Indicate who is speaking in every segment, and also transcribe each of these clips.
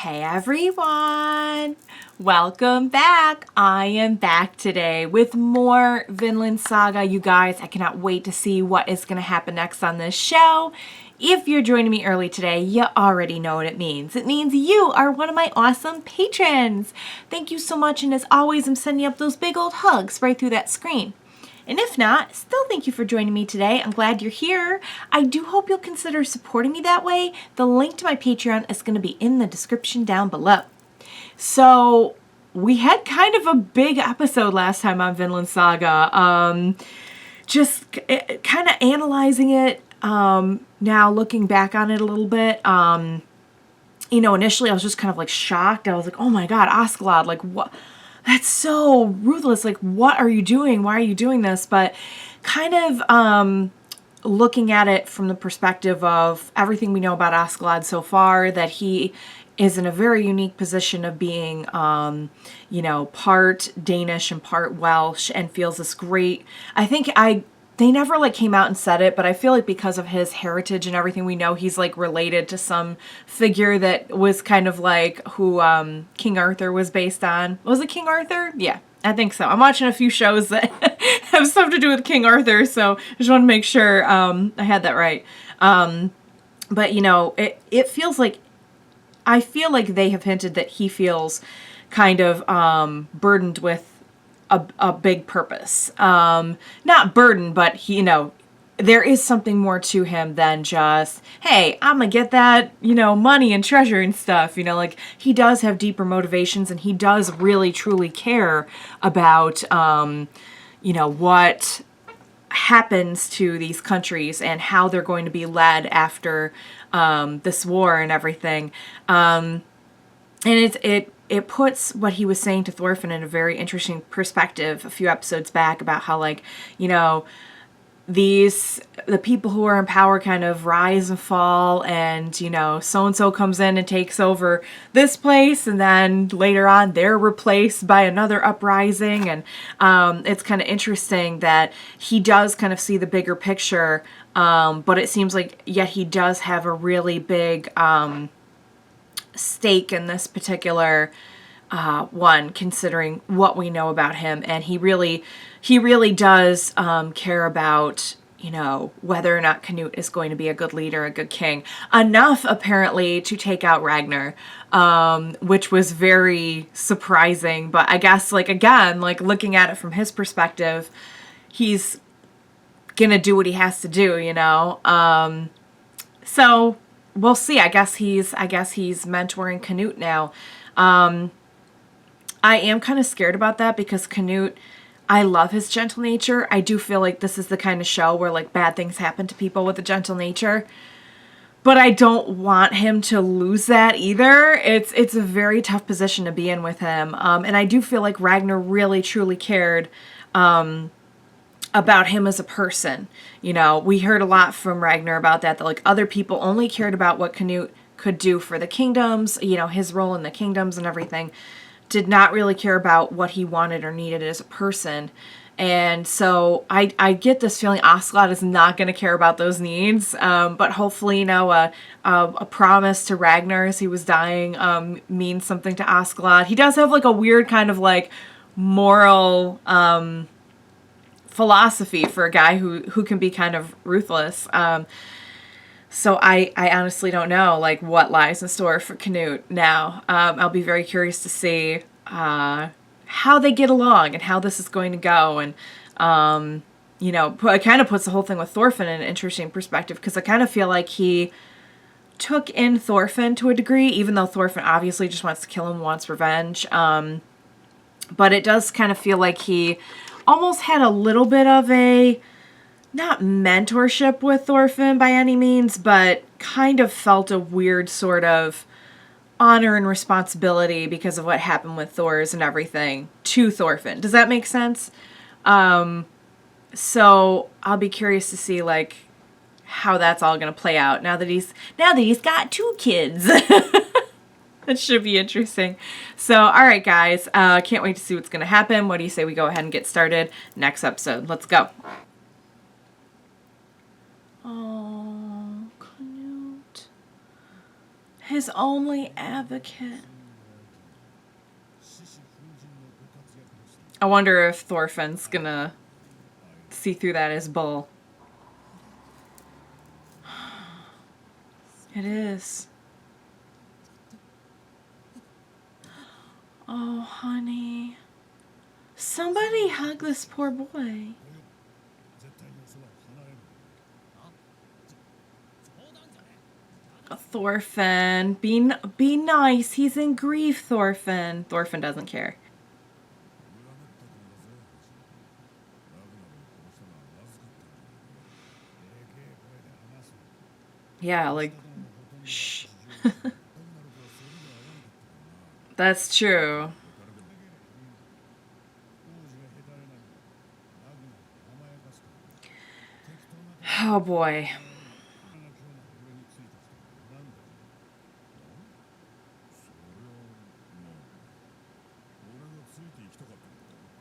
Speaker 1: Hey everyone! Welcome back! I am back today with more Vinland Saga. You guys, I cannot wait to see what is going to happen next on this show. If you're joining me early today, you already know what it means. It means you are one of my awesome patrons. Thank you so much, and as always, I'm sending up those big old hugs right through that screen. And if not, still thank you for joining me today. I'm glad you're here. I do hope you'll consider supporting me that way. The link to my Patreon is going to be in the description down below. So, we had kind of a big episode last time on Vinland Saga. Just kind of analyzing it, now looking back on it a little bit. You know, initially I was just kind of like shocked. I was like, oh my god, Askeladd, like what? That's so ruthless. Like, what are you doing? Why are you doing this? But kind of looking at it from the perspective of everything we know about Askeladd so far, that he is in a very unique position of being, you know, part Danish and part Welsh, and feels this great, they never like came out and said it, but I feel like because of his heritage and everything we know, he's like related to some figure that was kind of like who King Arthur was based on. Was it King Arthur? Yeah, I think so. I'm watching a few shows that have stuff to do with King Arthur, so I just want to make sure I had that right. But you know, it feels like, I feel like they have hinted that he feels kind of burdened with a big purpose. Not burden, but he, you know, there is something more to him than just, hey, I'm gonna get that, you know, money and treasure and stuff. You know, like, he does have deeper motivations, and he does really truly care about, you know, what happens to these countries and how they're going to be led after this war and everything. And it puts what he was saying to Thorfinn in a very interesting perspective a few episodes back, about how, like, you know, the people who are in power kind of rise and fall, and, you know, so-and-so comes in and takes over this place, and then later on they're replaced by another uprising. And it's kind of interesting that he does kind of see the bigger picture, but it seems like yet he does have a really big stake in this particular one, considering what we know about him. And he really does care about, you know, whether or not Canute is going to be a good leader, a good king. Enough, apparently, to take out Ragnar, which was very surprising. But I guess, like, again, like, looking at it from his perspective, he's gonna do what he has to do, you know? So we'll see. I guess he's mentoring Canute now. I am kind of scared about that, because Canute, I love his gentle nature. I do feel like this is the kind of show where, like, bad things happen to people with a gentle nature. But I don't want him to lose that either. It's a very tough position to be in with him. And I do feel like Ragnar really truly cared about him as a person. You know, we heard a lot from Ragnar about that like other people only cared about what Canute could do for the kingdoms, you know, his role in the kingdoms and everything, did not really care about what he wanted or needed as a person. And so I get this feeling Askeladd is not going to care about those needs, but hopefully, you know, a promise to Ragnar as he was dying means something to Askeladd. He does have like a weird kind of like moral philosophy for a guy who can be kind of ruthless. So I honestly don't know, like, what lies in store for Canute now. I'll be very curious to see how they get along and how this is going to go. And, you know, it kind of puts the whole thing with Thorfinn in an interesting perspective, because I kind of feel like he took in Thorfinn to a degree, even though Thorfinn obviously just wants to kill him, wants revenge. But it does kind of feel like he almost had a little bit of a, not mentorship with Thorfinn by any means, but kind of felt a weird sort of honor and responsibility because of what happened with Thors and everything to Thorfinn. Does that make sense? So I'll be curious to see, like, how that's all going to play out now that he's got 2 kids. That should be interesting. So, all right, guys, can't wait to see what's going to happen. What do you say we go ahead and get started? Next episode. Let's go. Oh, Canute. His only advocate. I wonder if Thorfinn's gonna see through that as bull. It is. Oh, honey. Somebody hug this poor boy. Thorfinn, be nice. He's in grief, Thorfinn. Thorfinn doesn't care. Yeah, like, shh. That's true. Oh boy.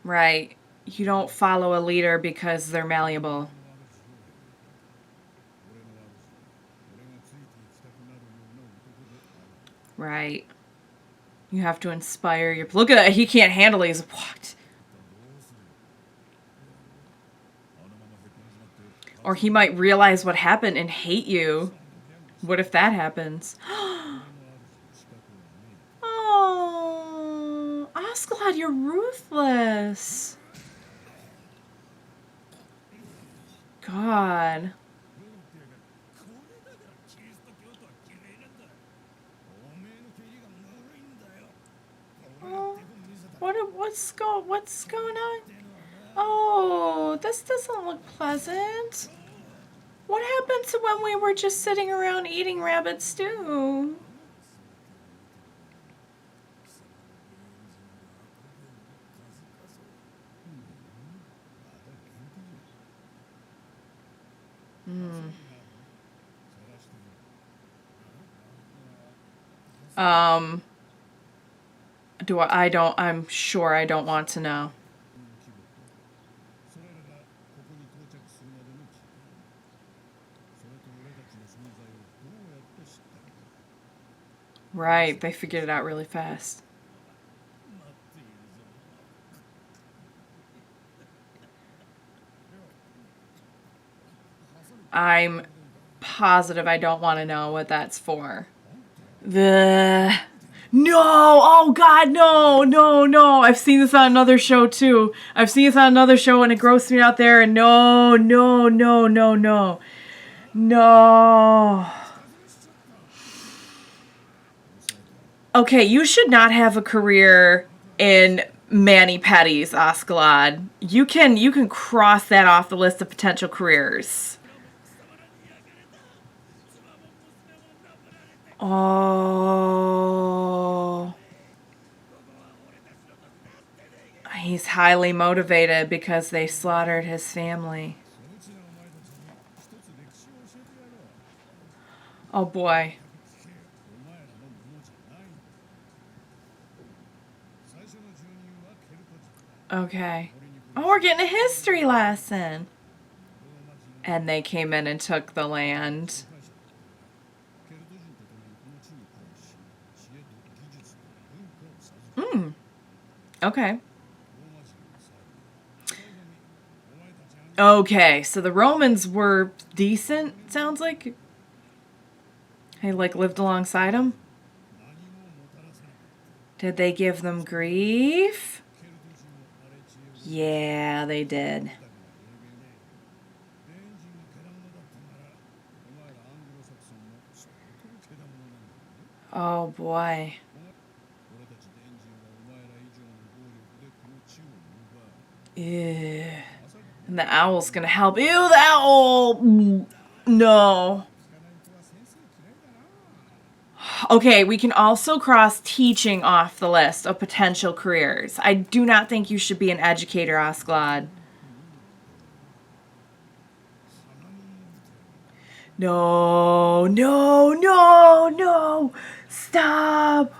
Speaker 1: Right. You don't follow a leader because they're malleable. Right. You have to inspire your... Look at that. He can't handle it. He's... What? Or he might realize what happened and hate you. What if that happens? Oh, Askeladd, you're ruthless. God. Oh, what's going on? Oh, this doesn't look pleasant. What happened to when we were just sitting around eating rabbit stew? I'm sure I don't want to know. Right, they figured it out really fast. I'm positive I don't want to know what that's for. No! Oh God, no! I've seen this on another show too. I've seen this on another show and it grossed me out there. And no! Okay, you should not have a career in mani-pedis, Askeladd. You can cross that off the list of potential careers. Oh. He's highly motivated because they slaughtered his family. Oh boy. Okay. Oh, we're getting a history lesson. And they came in and took the land. Okay. Okay, so the Romans were decent, sounds like. They, like, lived alongside them. Did they give them grief? Yeah, they did. Oh, boy. Ew. And the owl's gonna help. Ew, the owl! No. Okay, we can also cross teaching off the list of potential careers. I do not think you should be an educator, Askeladd. No. Stop.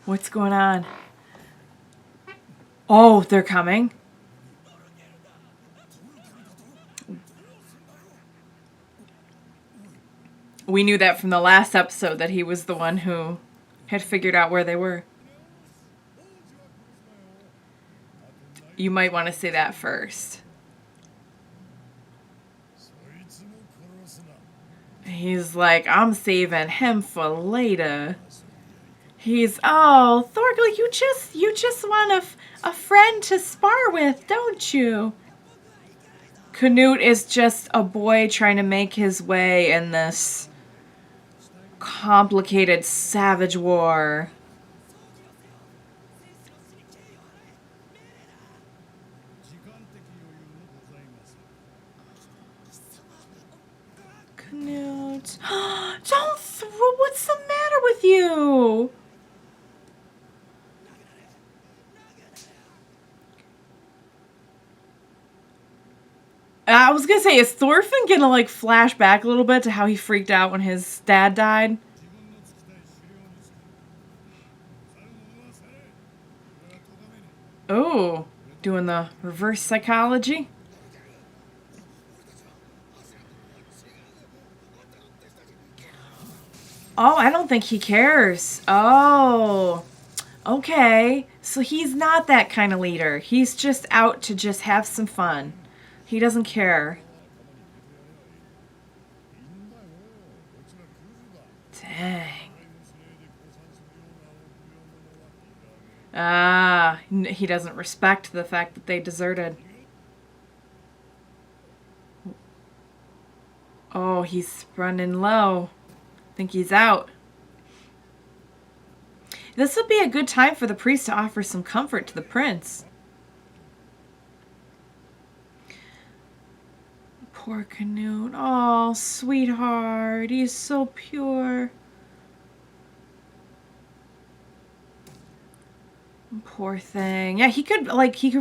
Speaker 1: What's going on? Oh, they're coming. We knew that from the last episode that he was the one who had figured out where they were. You might want to say that first. He's like, I'm saving him for later. He's, oh, Thorkell, you just want a friend to spar with, don't you? Canute is just a boy trying to make his way in this complicated savage war. Canute. Don't throw. What's the matter with you? I was gonna say, is Thorfinn gonna like flash back a little bit to how he freaked out when his dad died? Oh, doing the reverse psychology? Oh, I don't think he cares. Oh, okay. So he's not that kind of leader. He's just out to just have some fun. He doesn't care. Dang. Ah, he doesn't respect the fact that they deserted. Oh, he's running low. Think he's out. This would be a good time for the priest to offer some comfort to the prince. Poor Canute. Oh, sweetheart. He's so pure. Poor thing. Yeah, he could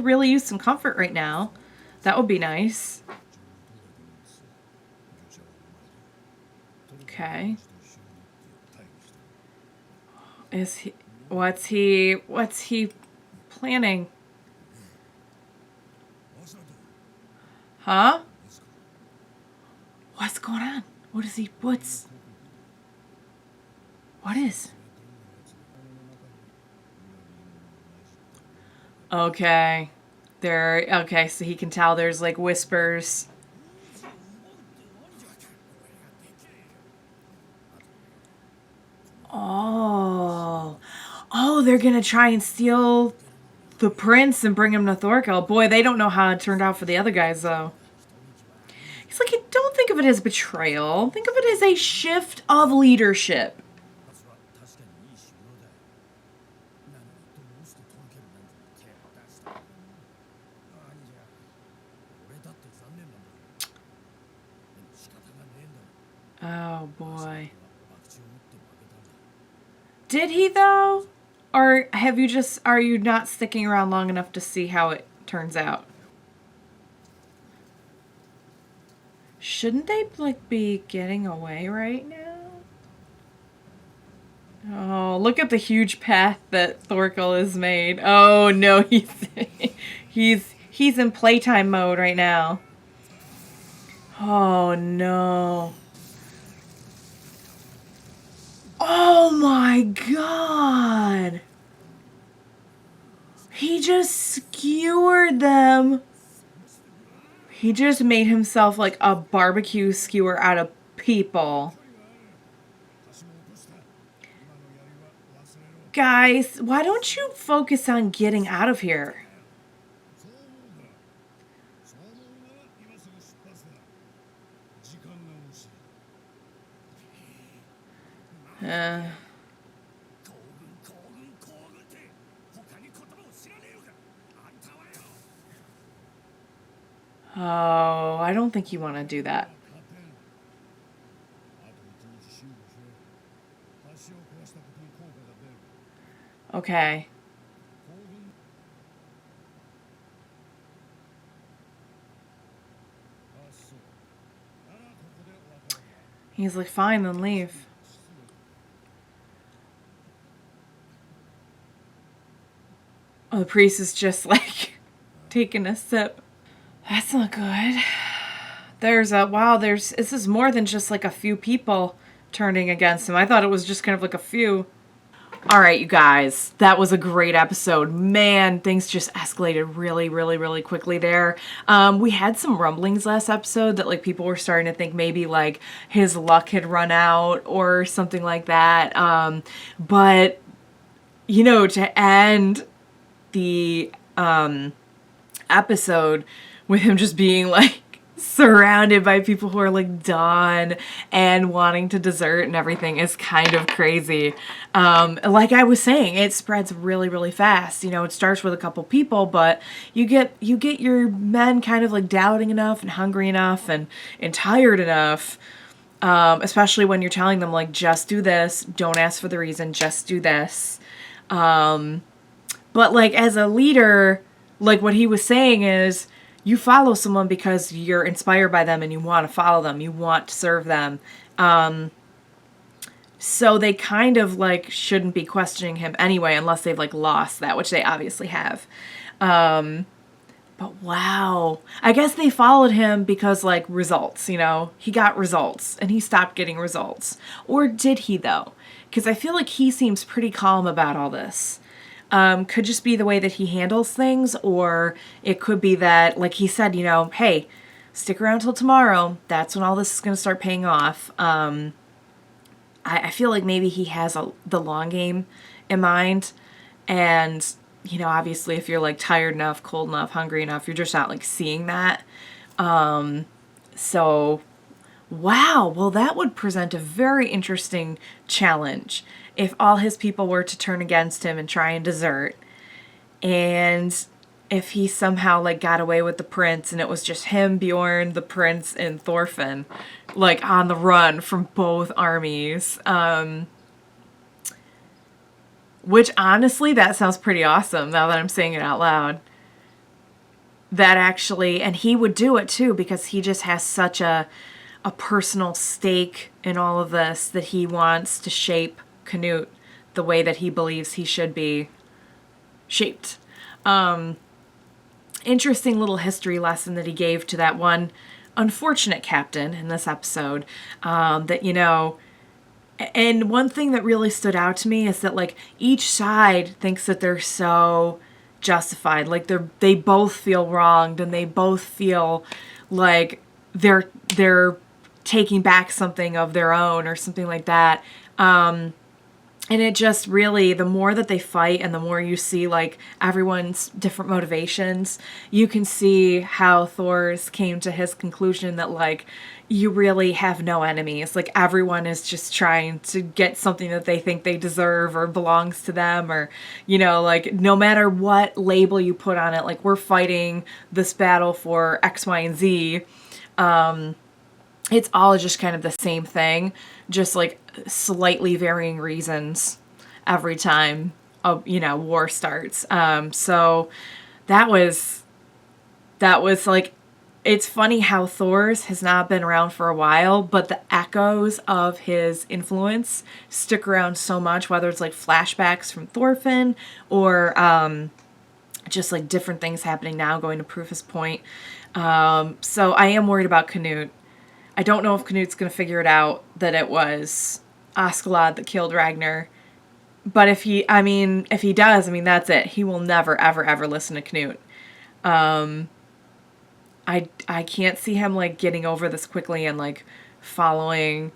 Speaker 1: really use some comfort right now. That would be nice. Okay. What's he planning? Huh? What's going on? What is? Okay. Okay, so he can tell there's like whispers. Oh, they're gonna try and steal the prince and bring him to Thorkell. Boy, they don't know how it turned out for the other guys, though. He's like, don't think of it as betrayal. Think of it as a shift of leadership. Oh, boy. Did he, though? Or are you not sticking around long enough to see how it turns out? Shouldn't they, like, be getting away right now? Oh, look at the huge path that Thorkell has made. Oh, no, he's in playtime mode right now. Oh, no. Oh, my God. He just skewered them. He just made himself like a barbecue skewer out of people. Guys, why don't you focus on getting out of here? Oh, I don't think you want to do that. Okay. He's like, fine, then leave. Oh, the priest is just like taking a sip. That's not good. This is more than just like a few people turning against him. I thought it was just kind of like a few. All right, you guys, that was a great episode. Man, things just escalated really, really, really quickly there. We had some rumblings last episode that like people were starting to think maybe like his luck had run out or something like that. But you know, to end the episode with him just being like surrounded by people who are like done and wanting to desert and everything is kind of crazy. Like I was saying, it spreads really, really fast. You know, it starts with a couple people, but you get your men kind of like doubting enough and hungry enough and tired enough. Especially when you're telling them like, just do this, don't ask for the reason, just do this. But like as a leader, like what he was saying is, you follow someone because you're inspired by them and you want to follow them. You want to serve them. So they kind of like shouldn't be questioning him anyway, unless they've like lost that, which they obviously have. But wow, I guess they followed him because like results, you know, he got results and he stopped getting results. Or did he though? Because I feel like he seems pretty calm about all this. Could just be the way that he handles things, or it could be that, like he said, you know, hey, stick around till tomorrow. That's when all this is going to start paying off. I feel like maybe he has the long game in mind. And, you know, obviously if you're like tired enough, cold enough, hungry enough, you're just not like seeing that. So, wow, well, that would present a very interesting challenge if all his people were to turn against him and try and desert, and if he somehow like got away with the prince and it was just him, Bjorn, the prince, and Thorfinn like on the run from both armies. Which honestly, that sounds pretty awesome now that I'm saying it out loud. That actually, and he would do it too because he just has such a personal stake in all of this that he wants to shape Canute the way that he believes he should be shaped. Interesting little history lesson that he gave to that one unfortunate captain in this episode. That, you know, and one thing that really stood out to me is that like each side thinks that they're so justified. Like they both feel wronged and they both feel like they're taking back something of their own or something like that. And it just really, the more that they fight and the more you see like everyone's different motivations, you can see how Thor's came to his conclusion that like you really have no enemies. Like everyone is just trying to get something that they think they deserve or belongs to them, or, you know, like no matter what label you put on it, like we're fighting this battle for X, Y, and Z. It's all just kind of the same thing, just like slightly varying reasons every time you know, war starts. So that was like, it's funny how Thor's has not been around for a while, but the echoes of his influence stick around so much, whether it's like flashbacks from Thorfinn or just like different things happening now going to prove his point. So I am worried about Canute. I don't know if Canute's going to figure it out that it was Askeladd that killed Ragnar. But if he does, that's it. He will never, ever, ever listen to Canute. I can't see him, like, getting over this quickly and, like, following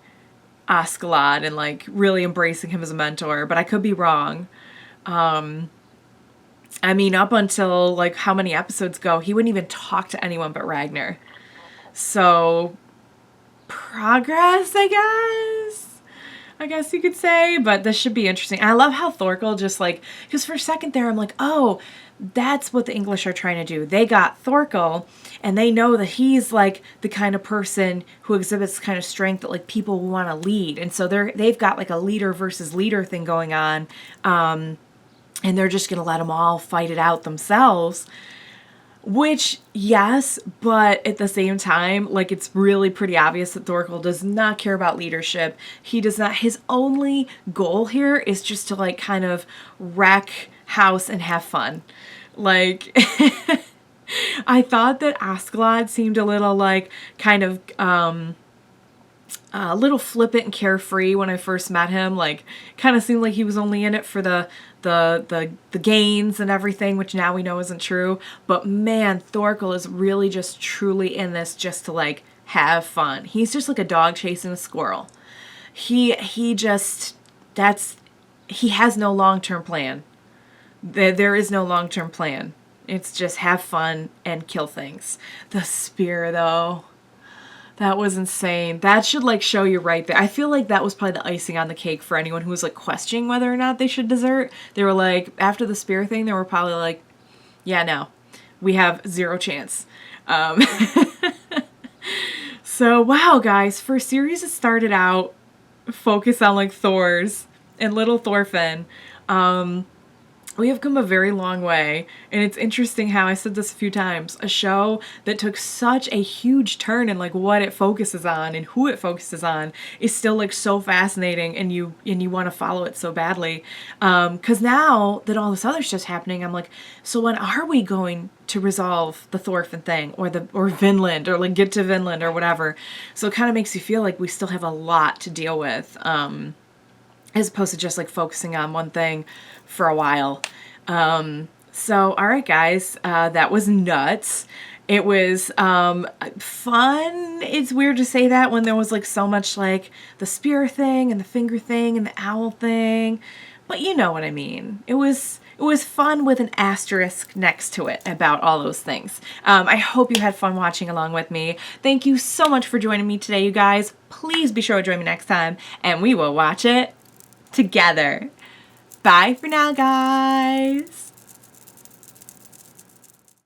Speaker 1: Askeladd and, like, really embracing him as a mentor. But I could be wrong. Up until, like, how many episodes ago, he wouldn't even talk to anyone but Ragnar. So progress, I guess you could say, but this should be interesting. I love how Thorkell just like, because for a second there I'm like, oh, that's what the English are trying to do. They got Thorkell and they know that he's like the kind of person who exhibits kind of strength that like people want to lead, and so they've got like a leader versus leader thing going on, and they're just gonna let them all fight it out themselves. Which, yes, but at the same time, like, it's really pretty obvious that Thorkell does not care about leadership. He does not, his only goal here is just to, like, kind of wreck house and have fun. Like, I thought that Askeladd seemed a little, like, kind of, a little flippant and carefree when I first met him. Like, kind of seemed like he was only in it for the gains and everything, which now we know isn't true. But man, Thorkell is really just truly in this just to like have fun. He's just like a dog chasing a squirrel. He just, he has no long-term plan. There is no long-term plan. It's just have fun and kill things. The spear, though, that was insane. That should like show you right there. I feel like that was probably the icing on the cake for anyone who was like questioning whether or not they should desert. They were like, after the spear thing, they were probably like, yeah, no, we have zero chance. So wow, guys, for a series that started out focused on like Thor's and little Thorfinn, we have come a very long way, and it's interesting how I said this a few times. A show that took such a huge turn in like what it focuses on and who it focuses on is still like so fascinating, and you want to follow it so badly. Because now that all this other stuff's happening, I'm like, so when are we going to resolve the Thorfinn thing or Vinland, or like get to Vinland or whatever? So it kind of makes you feel like we still have a lot to deal with. As opposed to just like focusing on one thing for a while. So, all right, guys, that was nuts. It was fun. It's weird to say that when there was like so much like the spear thing and the finger thing and the owl thing, but you know what I mean. It was fun with an asterisk next to it about all those things. I hope you had fun watching along with me. Thank you so much for joining me today, you guys. Please be sure to join me next time, and we will watch it together. Bye for now, guys.